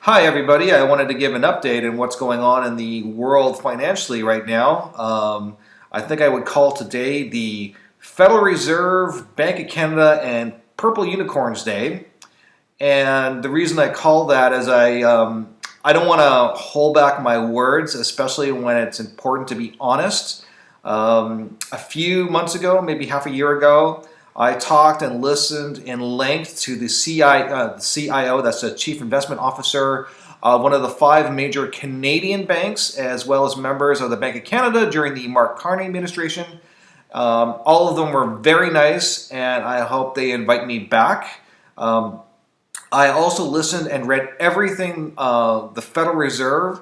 Hi, everybody. I wanted to give an update on what's going on in the world financially right now. I think I would call today the Federal Reserve, Bank of Canada, and Purple Unicorns Day. And the reason I call that is I don't want to hold back my words, especially when it's important to be honest. A few months ago, maybe half a year ago, I talked and listened in length to the CIO, that's the Chief Investment Officer, one of the 5 major Canadian banks, as well as members of the Bank of Canada during the Mark Carney administration. All of them were very nice, and I hope they invite me back. I also listened and read everything the Federal Reserve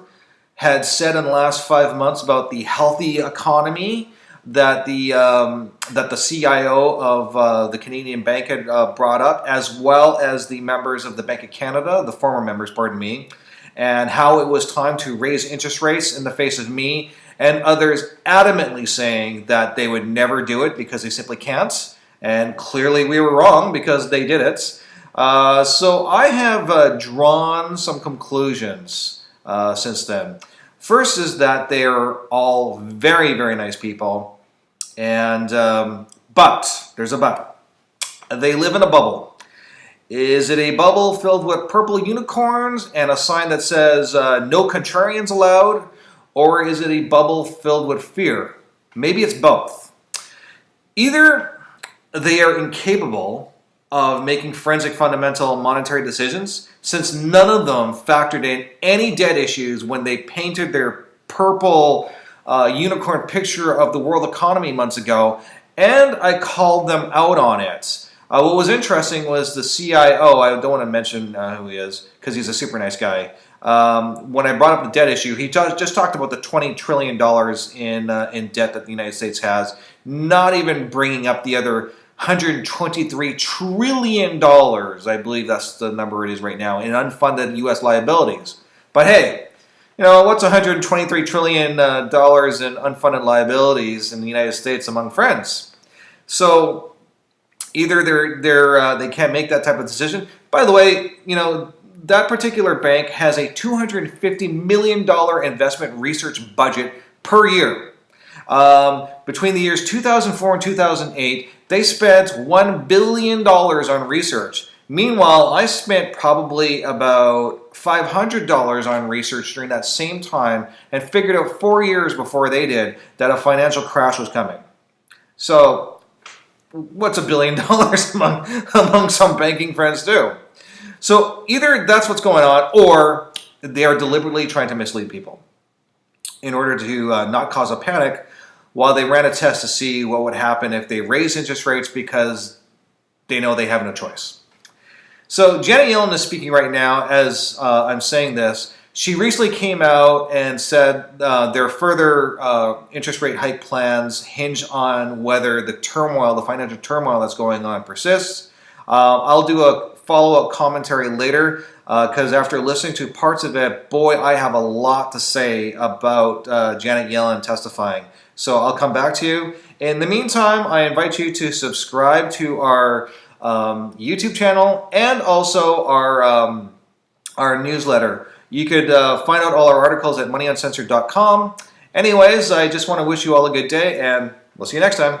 had said in the last 5 months about the healthy economy that the CIO of the Canadian Bank had brought up, as well as the members of the Bank of Canada, the former members, pardon me, and how it was time to raise interest rates in the face of me and others adamantly saying that they would never do it because they simply can't. And clearly we were wrong because they did it. So I have drawn some conclusions since then. First is that they're all very, very nice people, and but there's a but. They live in a bubble. Is it a bubble filled with purple unicorns and a sign that says no contrarians allowed, or is it a bubble filled with fear? Maybe it's both. Either they are incapable of making forensic fundamental monetary decisions, since none of them factored in any debt issues when they painted their purple unicorn picture of the world economy months ago, and I called them out on it. What was interesting was the CIO, I don't want to mention who he is, because he's a super nice guy. When I brought up the debt issue, he just talked about the $20 trillion in debt that the United States has, not even bringing up the other $123 trillion, I believe that's the number it is right now, in unfunded U.S. liabilities. But hey, you know, what's $123 trillion in unfunded liabilities in the United States among friends? So either they can't make that type of decision. By the way, you know, that particular bank has a $250 million investment research budget per year. Between the years 2004 and 2008, they spent $1 billion on research. Meanwhile, I spent probably about $500 on research during that same time and figured out 4 years before they did that a financial crash was coming. So, what's $1 billion among some banking friends do? So, either that's what's going on, or they are deliberately trying to mislead people in order to not cause a panic, while they ran a test to see what would happen if they raise interest rates because they know they have no choice. So Janet Yellen is speaking right now as I'm saying this. She recently came out and said their further interest rate hike plans hinge on whether the turmoil, the financial turmoil that's going on persists. I'll do a follow-up commentary later because after listening to parts of it, boy, I have a lot to say about Janet Yellen testifying. So I'll come back to you. In the meantime, I invite you to subscribe to our YouTube channel and also our newsletter. You could find out all our articles at moneyuncensored.com. Anyways, I just want to wish you all a good day, and we'll see you next time.